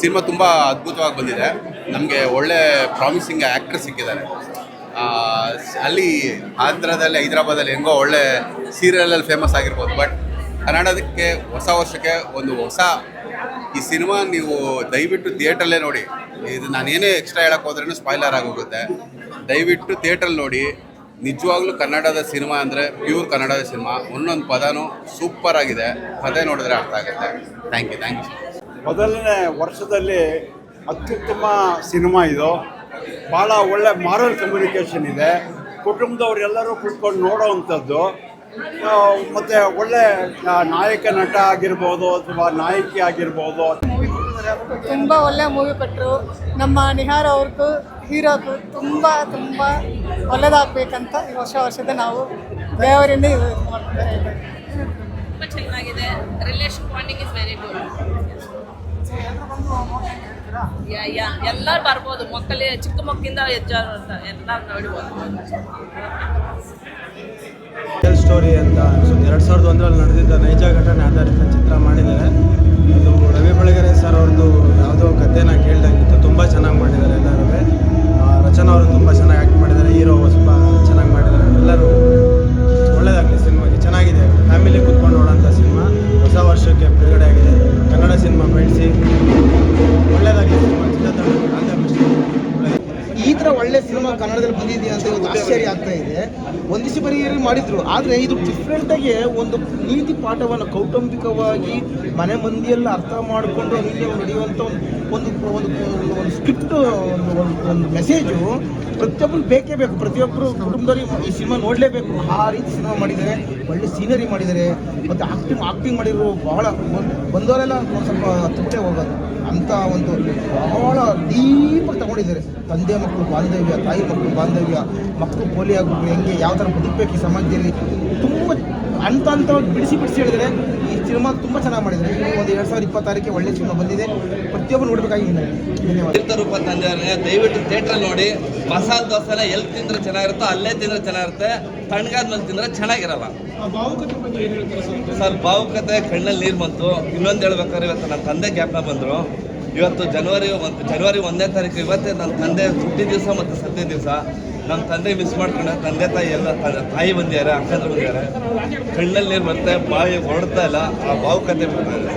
Cinema ತುಂಬ ಅದ್ಭುತವಾಗಿ ಬಂದಿದೆ. ನಮಗೆ ಒಳ್ಳೆ ಪ್ರಾಮಿಸಿಂಗ್ ಆ್ಯಕ್ಟರ್ ಸಿಕ್ಕಿದ್ದಾರೆ. ಅಲ್ಲಿ ಆಂಧ್ರದಲ್ಲಿ, ಹೈದರಾಬಾದಲ್ಲಿ ಹೆಂಗೋ ಒಳ್ಳೆ ಸೀರಿಯಲಲ್ಲಿ ಫೇಮಸ್ ಆಗಿರ್ಬೋದು. ಬಟ್ ಕನ್ನಡಕ್ಕೆ ಹೊಸ ವರ್ಷಕ್ಕೆ ಒಂದು ಹೊಸ ಈ ಸಿನಿಮಾ ನೀವು ದಯವಿಟ್ಟು ಥಿಯೇಟ್ರಲ್ಲೇ ನೋಡಿ. ಇದು ನಾನೇನೇ ಎಕ್ಸ್ಟ್ರಾ ಹೇಳಕ್ಕೆ ಹೋದ್ರೂ ಸ್ಪಾಯ್ಲರ್ ಆಗೋಗುತ್ತೆ. ದಯವಿಟ್ಟು ಥಿಯೇಟ್ರಲ್ಲಿ ನೋಡಿ. ನಿಜವಾಗ್ಲೂ ಕನ್ನಡದ ಸಿನಿಮಾ ಅಂದರೆ ಪ್ಯೂರ್ ಕನ್ನಡದ ಸಿನಿಮಾ. ಒಂದೊಂದು ಪದನೂ ಸೂಪರ್ ಆಗಿದೆ. ಕಥೆ ನೋಡಿದ್ರೆ ಅರ್ಥ ಆಗುತ್ತೆ. Thank you. ಮೊದಲನೇ ವರ್ಷದಲ್ಲಿ ಅತ್ಯುತ್ತಮ ಸಿನಿಮಾ ಇದು. ಭಾಳ ಒಳ್ಳೆ ಮಾರಲ್ ಕಮ್ಯುನಿಕೇಷನ್ ಇದೆ. ಕುಟುಂಬದವರೆಲ್ಲರೂ ಕುತ್ಕೊಂಡು ನೋಡೋವಂಥದ್ದು. ಮತ್ತು ಒಳ್ಳೆ ನಾಯಕ ನಟ ಆಗಿರ್ಬೋದು ಅಥವಾ ನಾಯಕಿ ಆಗಿರ್ಬೋದು. ತುಂಬ ಒಳ್ಳೆ ಮೂವಿ ಕೊಟ್ಟರು. ನಮ್ಮ ನಿಹಾರ್ ಅವ್ರಿಗೂ ಹೀರೋಗೂ ತುಂಬ ಒಳ್ಳೆಯದಾಗಬೇಕಂತ ಈ ವರ್ಷದ ನಾವು ದೇವರಿಂದ ಇದು ಮಾಡ್ತಾ ಇದ್ದೇವೆ. ತುಂಬ ಚೆನ್ನಾಗಿದೆ. Relation bonding is very good. ಎಲ್ಲರೂ ಬರ್ಬೋದು. ಮಕ್ಕಳೇ ಚಿಕ್ಕ ಮಕ್ಕಳಿಂದ ಹೆಜ್ಜಾರು ಅಂತ ಎಲ್ಲರೂ ನೋಡ್ಬೋದು. ಸ್ಟೋರಿ ಅಂತ 2001ರಲ್ಲಿ ನಡೆದಿದ್ದ ನೈಜ ಘಟನೆ ಆಧಾರಿತ ಚಿತ್ರ ಮಾಡಿದ್ದಾರೆ. ಅದು ರವಿ ಬೆಳಗೆರೆ ಸರ್ ಅವ್ರದ್ದು ಯಾವುದೋ ಕಥೆನ ಕೇಳ್ದಂಗಿತ್ತು. ತುಂಬ ಚೆನ್ನಾಗಿ ಮಾಡಿದ್ದಾರೆ ಎಲ್ಲರೂ. ರಚನಾ ಅವರು ತುಂಬ ಚೆನ್ನಾಗಿ ಆ್ಯಕ್ಟ್ ಮಾಡಿದ್ದಾರೆ. ಹೀರೋ ಸ್ವಲ್ಪ ಚೆನ್ನಾಗಿ ಮಾಡಿದ್ದಾರೆ. ಎಲ್ಲರೂ ಒಳ್ಳೆಯದಾಗಲಿ ಸಿನಿಮಾಗೆ. ಚೆನ್ನಾಗಿದೆ, ಫ್ಯಾಮಿಲಿ ಕೂತ್ಕೊಂಡು ನೋಡೋಂಥ ಸಿನಿಮಾ. ಹೊಸ ವರ್ಷಕ್ಕೆ ಬಿಡುಗಡೆ ಆಗಿದೆ. ಕನ್ನಡ ಸಿನಿಮಾ ಬೆಳೆಸಿ ಒಳ್ಳೆಯದಾಗಲಿ ಸಿನಿಮಾ. ಈ ಥರ ಒಳ್ಳೆ ಸಿನಿಮಾ ಕನ್ನಡದಲ್ಲಿ ಬಂದಿದೆಯಾ ಅಂತ ಒಂದು ಆಶ್ಚರ್ಯ ಆಗ್ತಾ ಇದೆ. ಒಂದಿಷ್ಟು ಬರೀ ಮಾಡಿದ್ರು, ಆದರೆ ಇದು ಡಿಫ್ರೆಂಟಾಗಿ ಒಂದು ನೀತಿ ಪಾಠವನ್ನು ಕೌಟುಂಬಿಕವಾಗಿ ಮನೆ ಮಂದಿಯೆಲ್ಲ ಅರ್ಥ ಮಾಡಿಕೊಂಡು ಹೀಗೆ ನಡೆಯುವಂಥ ಒಂದು ಸ್ಕ್ರಿಪ್ಟ್, ಒಂದು ಮೆಸೇಜು ಪ್ರತಿಯೊಬ್ಬರು ಬೇಕೇ ಬೇಕು. ಪ್ರತಿಯೊಬ್ಬರು ಕುಟುಂಬದವ್ರಿಗೆ ಈ ಸಿನಿಮಾ ನೋಡಲೇಬೇಕು. ಆ ರೀತಿ ಸಿನಿಮಾ ಮಾಡಿದ್ದಾರೆ. ಒಳ್ಳೆ ಸೀನರಿ ಮಾಡಿದ್ದಾರೆ. ಮತ್ತು ಆಕ್ಟಿಂಗ್ ಮಾಡಿರೋ ಬಹಳ ಬಂದವರೆಲ್ಲ ಒಂದು ಸ್ವಲ್ಪ ತೃಪ್ತಿ ಹೋಗೋದು ಅಂಥ ಒಂದು ಬಹಳ ಡೀಪಾಗಿ ತಗೊಂಡಿದ್ದಾರೆ. ತಂದೆ ಮಕ್ಕಳು ಬಾಂಧವ್ಯ, ತಾಯಿ ಮಕ್ಕಳು ಬಾಂಧವ್ಯ, ಮಕ್ಕಳು ಪೋಲಿಯೋ ಆಗಿಬಿಟ್ರೆ ಹೆಂಗೆ ಯಾವ ಥರ ಬದುಕಬೇಕು ಈ ಸಮಾಜದಲ್ಲಿ, ತುಂಬ ಅಂತ ಬಿಡಿಸಿ ಹೇಳಿದರೆ ಈ ಸಿನಿಮಾ ತುಂಬ ಚೆನ್ನಾಗಿ ಮಾಡಿದ್ದಾರೆ. ಒಂದು 2026ಕ್ಕೆ ಒಳ್ಳೆ ಸಿನಿಮಾ ಬಂದಿದೆ. ಪ್ರತಿಯೊಬ್ಬರು ನೋಡಬೇಕಾಗಿದೆ. ಧನ್ಯವಾದ. ರೂಪ ತಂದಿದ್ದಾರೆ. ದಯವಿಟ್ಟು ಥಿಯೇಟ್ರಲ್ಲಿ ನೋಡಿ. ಮಸಾಲೆ ದೋಸೆನ ಎಲ್ಲಿ ತಿಂದರೆ ಚೆನ್ನಾಗಿರುತ್ತೋ ಅಲ್ಲೇ ತಿಂದರೆ ಚೆನ್ನಾಗಿರುತ್ತೆ. ತಣ್ಣಗಾದ್ಮೇಲೆ ತಿಂದರೆ ಚೆನ್ನಾಗಿರಲ್ಲ. ಸರ್, ಭಾವುಕತೆ ಕಣ್ಣಲ್ಲಿ ನೀರು ಬಂತು. ಇನ್ನೊಂದು ಹೇಳ್ಬೇಕಾದ್ರೆ ಇವತ್ತು ನನ್ನ ತಂದೆ ಜ್ಞಾಪನ ಬಂದರು. ಇವತ್ತು ಜನವರಿ 1ನೇ ತಾರೀಕು. ಇವತ್ತೇ ನನ್ನ ತಂದೆ ಹುಟ್ಟಿದ ದಿವಸ ಮತ್ತು ಸತ್ಯ ದಿವಸ. ನಮ್ಮ ತಂದೆ ಮಿಸ್ ಮಾಡ್ಕೊಂಡೆ. ತಂದೆ ತಾಯಿ ಎಲ್ಲ ತಾಯಿ ಬಂದಿದ್ದಾರೆ, ಅಕ್ಕಂದ್ರು ಬಂದಿದ್ದಾರೆ. ಕಣ್ಣಲ್ಲಿ ನೀರು ಬರುತ್ತೆ, ಬಾಯಿ ಹೊರಡ್ತಾ ಇಲ್ಲ. ಆ ಭಾವುಕತೆ ಬರ್ತಾ ಇದೆ.